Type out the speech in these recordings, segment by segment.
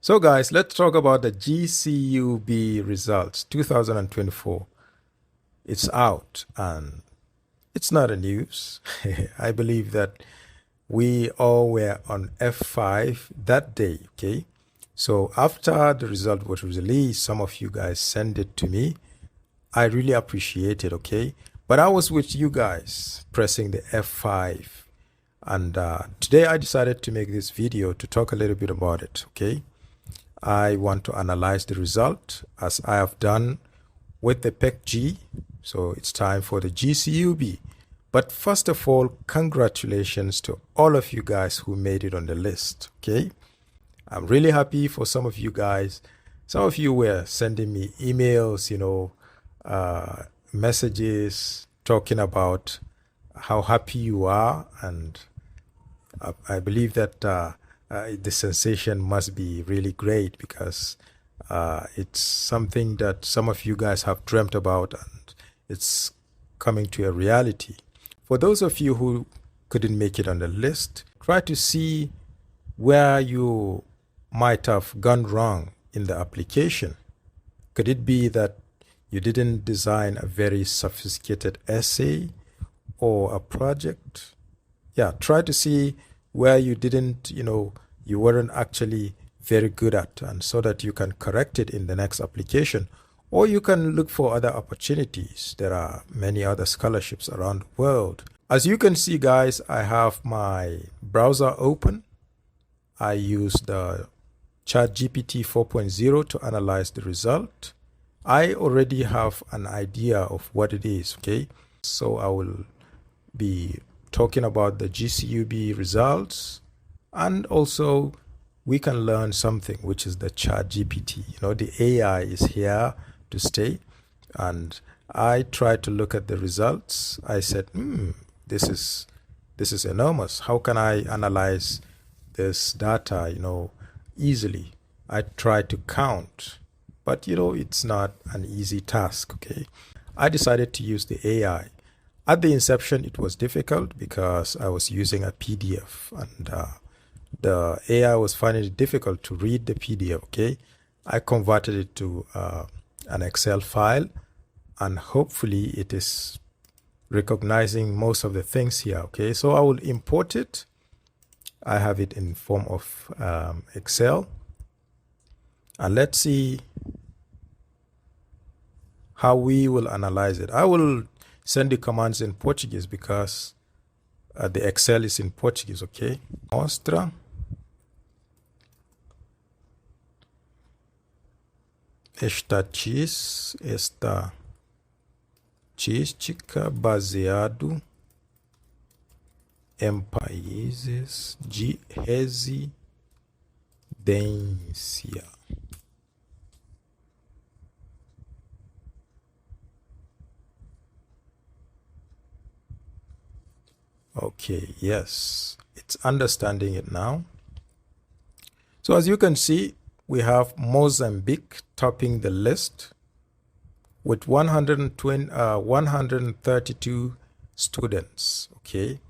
So guys, let's talk about the GCUB results 2024. It's out and it's not a news. I believe that we all were on F5 that day, okay? So after the result was released, some of you guys sent it to me. I really appreciate it, okay? But I was with you guys pressing the F5. And today I decided to make this video to talk a little bit about it, okay? I want to analyze the result as I have done with the PEC-G. So it's time for the GCUB. But first of all, congratulations to all of you guys who made it on the list, okay? I'm really happy for some of you guys. Some of you were sending me emails, messages talking about how happy you are. And I believe that the sensation must be really great because it's something that some of you guys have dreamt about and it's coming to a reality. For those of you who couldn't make it on the list, try to see where you might have gone wrong in the application. Could it be that you didn't design a very sophisticated essay or a project? Yeah, try to see where you didn't, you weren't actually very good at, and so that you can correct it in the next application. Or you can look for other opportunities. There are many other scholarships around the world. As you can see, guys, I have my browser open. I use the ChatGPT 4.0 to analyze the result. I already have an idea of what it is, okay? So I will be talking about the GCUB results, and also we can learn something, which is the ChatGPT. The AI is here to stay, and I tried to look at the results. I said, this is enormous. How can I analyze this data, easily? I tried to count, but it's not an easy task, okay? I decided to use the AI. At the inception, it was difficult because I was using a PDF, and the AI was finding it difficult to read the PDF, okay? I converted it to an Excel file, and hopefully it is recognizing most of the things here, okay? So I will import it. I have it in form of Excel. And let's see how we will analyze it. I will send the commands in Portuguese because the Excel is in Portuguese, okay? Mostra estatística baseado em países de residência. Okay, yes, it's understanding it now. So as you can see, we have Mozambique topping the list with 132 students, okay?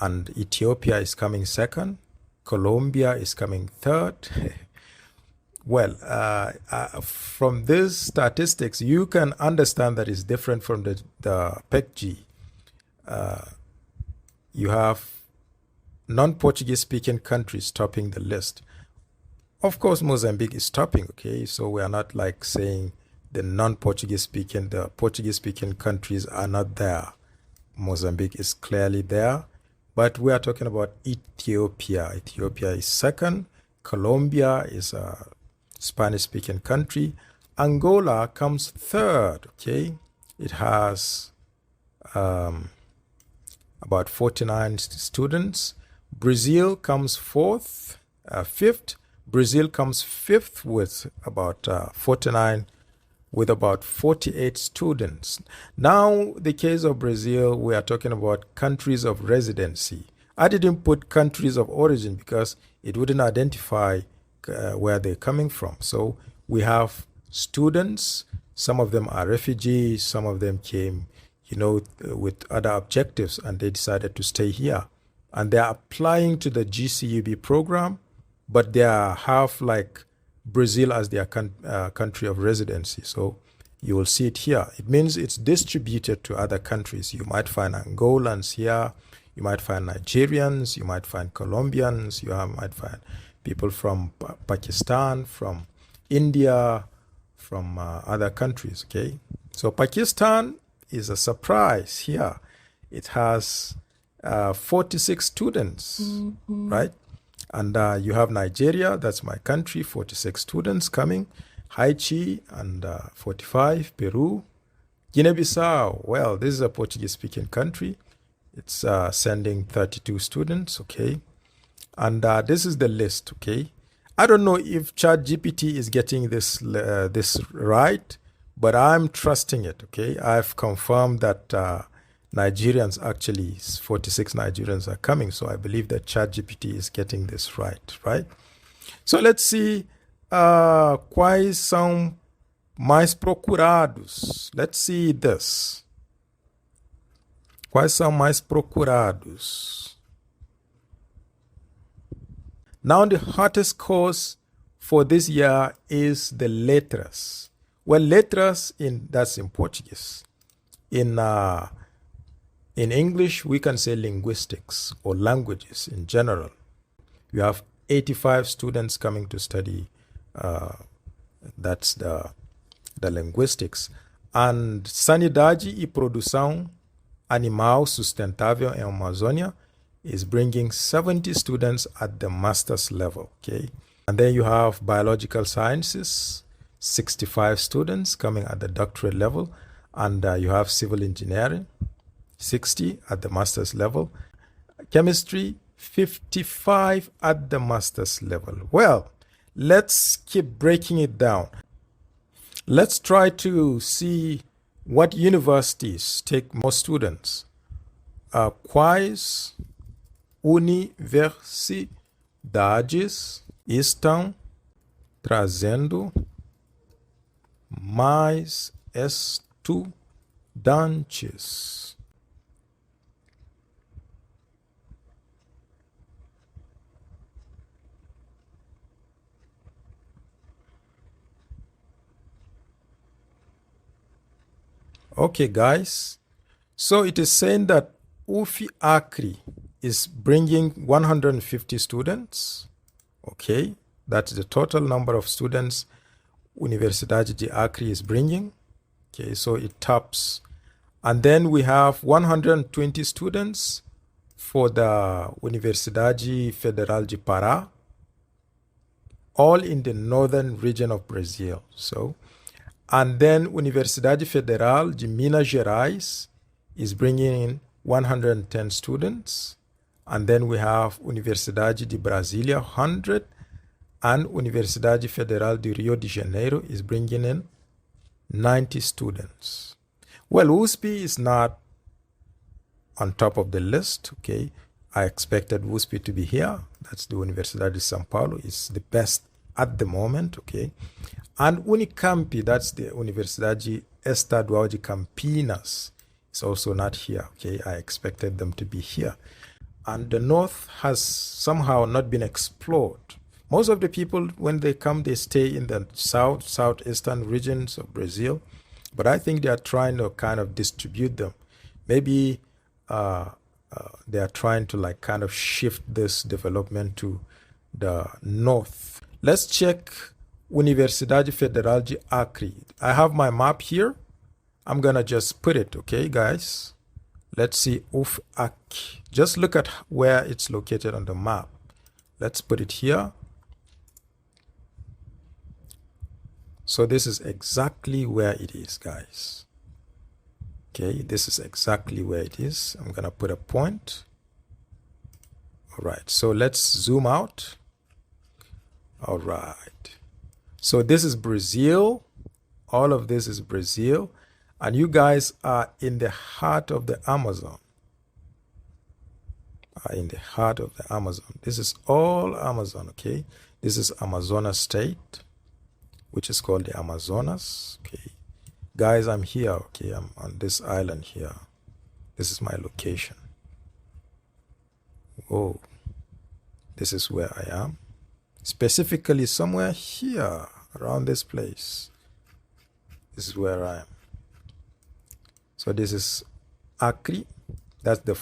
And Ethiopia is coming second. Colombia is coming third. Well, from these statistics, you can understand that it's different from the PEC-G. You have non-Portuguese speaking countries topping the list. Of course, Mozambique is topping, okay? So we are not like saying the non-Portuguese speaking, the Portuguese speaking countries are not there. Mozambique is clearly there, but we are talking about Ethiopia. Ethiopia is second. Colombia is a Spanish speaking country. Angola comes third, okay? It has about 49 students. Brazil comes fifth. Brazil comes fifth with about 49, with about 48 students. Now, the case of Brazil, we are talking about countries of residency. I didn't put countries of origin because it wouldn't identify where they're coming from. So we have students. Some of them are refugees. Some of them came with other objectives, and they decided to stay here. And they're applying to the GCUB program, but they have like Brazil as their country of residency. So you will see it here. It means it's distributed to other countries. You might find Angolans here. You might find Nigerians. You might find Colombians. You might find people from Pakistan, from India, from other countries, okay? So Pakistan is a surprise here. It has 46 students, right? And you have Nigeria, that's my country, 46 students coming. Haiti, and 45, Peru. Guinea-Bissau, well, this is a Portuguese-speaking country. It's sending 32 students, okay? And this is the list, okay? I don't know if ChatGPT is getting this right, but I'm trusting it, okay? I've confirmed that Nigerians, actually 46 Nigerians are coming, so I believe that ChatGPT is getting this right? So let's see quais são mais procurados. Let's see this. Quais são mais procurados? Now, the hottest course for this year is the letras. Well, letras, that's in Portuguese. In English, we can say linguistics or languages in general. You have 85 students coming to study. That's the linguistics. And Sanidade e Produção Animal Sustentável em Amazônia is bringing 70 students at the master's level, okay? And then you have biological sciences, 65 students coming at the doctorate level, and you have civil engineering, 60 at the master's level, chemistry, 55 at the master's level. Well, let's keep breaking it down. Let's try to see what universities take more students. Quais universidades estão trazendo mais estudantes? Okay, guys. So it is saying that UFI Acre is bringing 150 students. Okay, that's the total number of students Universidade de Acre is bringing. Okay, so it tops. And then we have 120 students for the Universidade Federal de Pará, all in the northern region of Brazil. So, and then Universidade Federal de Minas Gerais is bringing in 110 students. And then we have Universidade de Brasília, 100. And Universidade Federal de Rio de Janeiro is bringing in 90 students. Well, USP is not on top of the list, okay? I expected USP to be here. That's the Universidade de São Paulo. It's the best at the moment, okay? And Unicamp, that's the Universidade Estadual de Campinas, is also not here, okay? I expected them to be here. And the north has somehow not been explored. Most of the people, when they come, they stay in the southeastern regions of Brazil. But I think they are trying to kind of distribute them. Maybe they are trying to like kind of shift this development to the north. Let's check Universidade Federal de Acre. I have my map here. I'm going to just put it, okay, guys? Let's see UFAC. Just look at where it's located on the map. Let's put it here. So this is exactly where it is, guys. Okay, this is exactly where it is. I'm going to put a point. All right, so let's zoom out. All right. So this is Brazil. All of this is Brazil. And you guys are in the heart of the Amazon. In the heart of the Amazon. This is all Amazon, okay? This is Amazonas state, which is called the Amazonas, okay? Guys, I'm here, okay? I'm on this island here. This is my location. Oh, this is where I am. Specifically somewhere here, around this place. This is where I am. So this is Akri. That's the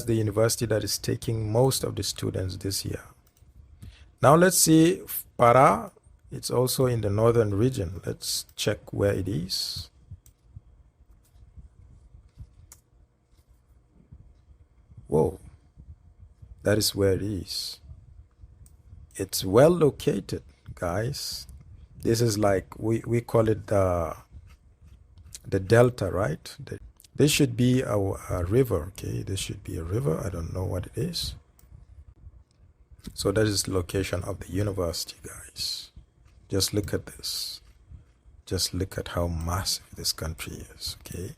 university that is taking most of the students this year. Now let's see Para. It's also in the northern region. Let's check where it is. Whoa, that is where it is. It's well located, guys. This is like, we call it the delta, right? This should be a river, okay? This should be a river. I don't know what it is. So that is the location of the university, guys. Just look at this. Just look at how massive this country is, okay?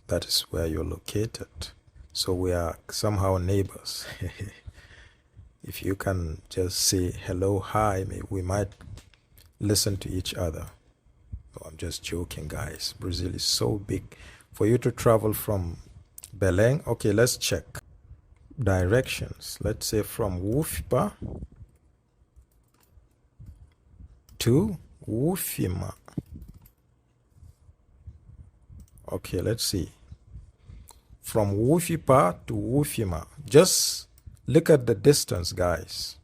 That is where you're located. So we are somehow neighbors. If you can just say hello, hi, maybe we might listen to each other. Oh, I'm just joking, guys. Brazil is so big. For you to travel from Belém, okay, let's check directions. Let's say from UFPA to UFIMA. Okay, let's see. From UFIPA to UFIMA. Just look at the distance, guys.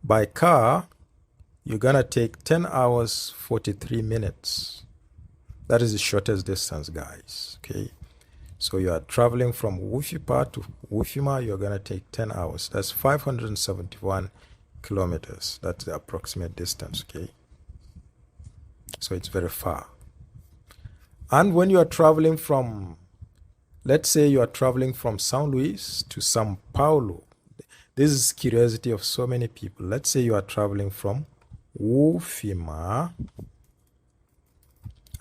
By car, you're gonna take 10 hours, 43 minutes. That is the shortest distance, guys, okay? So you are traveling from UFIPA to UFIMA, you're gonna take 10 hours. That's 571 kilometers. That's the approximate distance, okay? So it's very far. And when you are traveling from, let's say you are traveling from São Luís to São Paulo. This is curiosity of so many people. Let's say you are traveling from UFIMA.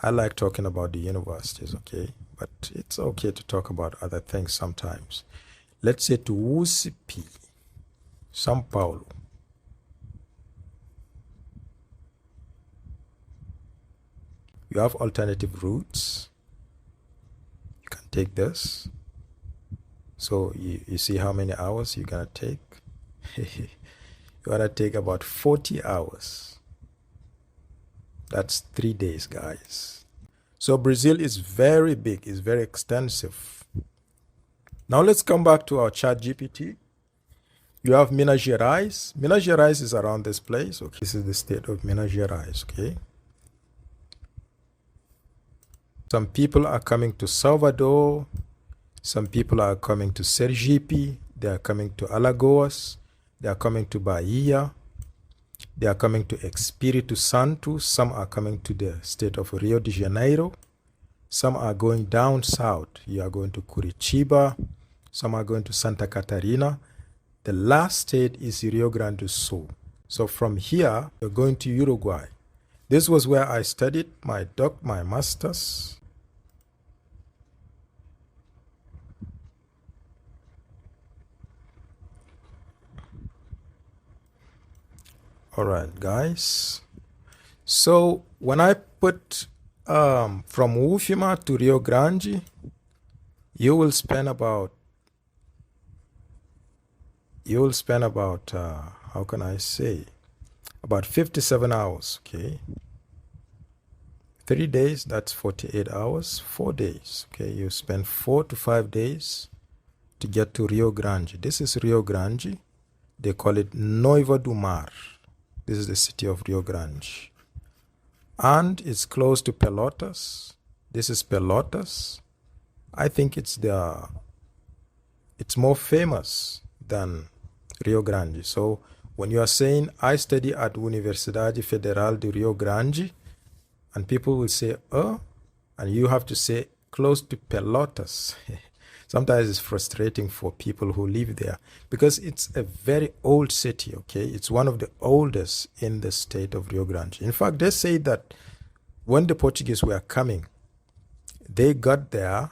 I like talking about the universities, okay? But it's okay to talk about other things sometimes. Let's say to USP, São Paulo. You have alternative routes. You can take this. So you see how many hours you're gonna take? You're gonna take about 40 hours. That's 3 days, guys. So Brazil is very big, it's very extensive. Now let's come back to our chat GPT. You have Minas Gerais. Minas Gerais is around this place. Okay, this is the state of Minas Gerais, okay? Some people are coming to Salvador. Some people are coming to Sergipe. They are coming to Alagoas. They are coming to Bahia. They are coming to Espírito Santo. Some are coming to the state of Rio de Janeiro. Some are going down south. You are going to Curitiba. Some are going to Santa Catarina. The last state is Rio Grande do Sul. So from here, you're going to Uruguay. This was where I studied my master's. All right, guys. So when I put from UFIMA to Rio Grande, you will spend about how can I say, about 57 hours, okay? 3 days, that's 48 hours. 4 days, okay? You spend 4 to 5 days to get to Rio Grande. This is Rio Grande. They call it Noiva do Mar. This is the city of Rio Grande. And it's close to Pelotas. This is Pelotas. I think it's more famous than Rio Grande. So when you are saying, I study at Universidade Federal de Rio Grande, and people will say, oh, and you have to say close to Pelotas. Sometimes it's frustrating for people who live there because it's a very old city, okay? It's one of the oldest in the state of Rio Grande. In fact, they say that when the Portuguese were coming, they got there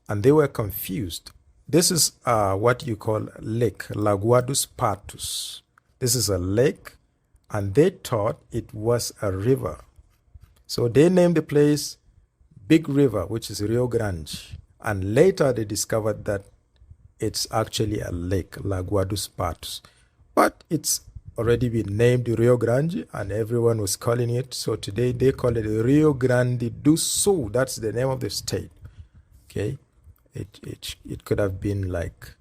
and they were confused. This is what you call lake, Lagoa dos Patos. This is a lake and they thought it was a river. So they named the place Big River, which is Rio Grande. And later they discovered that it's actually a lake, Lagoa dos Patos. But it's already been named Rio Grande, and everyone was calling it. So today they call it Rio Grande do Sul. That's the name of the state. Okay, it could have been like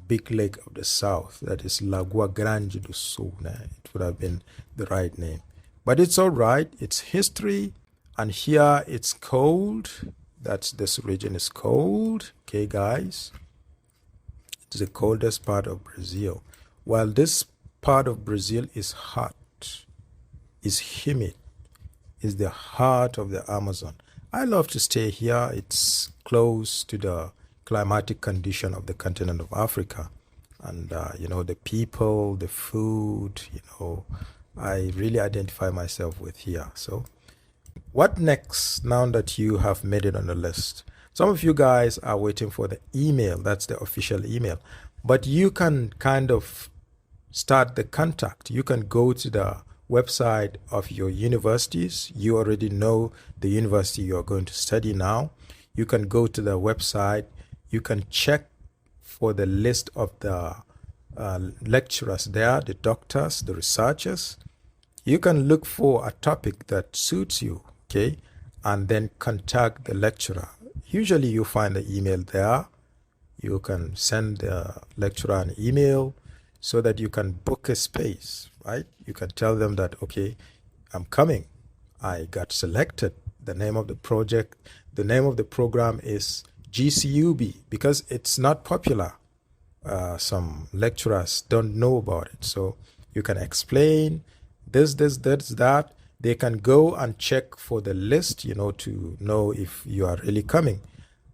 Big Lake of the South. That is Lagoa Grande do Sul. It would have been the right name. But it's all right. It's history. And here it's cold. This region is cold. Okay, guys. It's the coldest part of Brazil. While this part of Brazil is hot, is humid, is the heart of the Amazon. I love to stay here. It's close to the climatic condition of the continent of Africa. And, the people, the food, I really identify myself with here. So what next now that you have made it on the list? Some of you guys are waiting for the email. That's the official email. But you can kind of start the contact. You can go to the website of your universities. You already know the university you are going to study now. You can go to the website. You can check for the list of the lecturers there, the doctors, the researchers. You can look for a topic that suits you, okay, and then contact the lecturer. Usually you find the email there. You can send the lecturer an email so that you can book a space, right? You can tell them that, okay, I'm coming. I got selected. The name of the project, the name of the program is GCUB, because it's not popular. Some lecturers don't know about it. So you can explain this, that. They can go and check for the list, to know if you are really coming.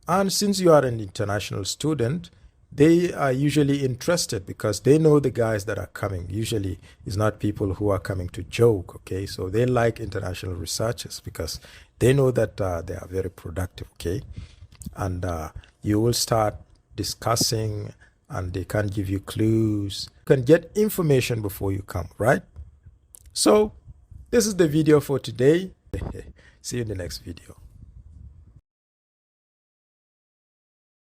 And since you are an international student, they are usually interested because they know the guys that are coming. Usually it's not people who are coming to joke, okay? So they like international researchers because they know that they are very productive, okay? And you will start discussing, and they can give you clues. You can get information before you come, right? So this is the video for today. See you in the next video.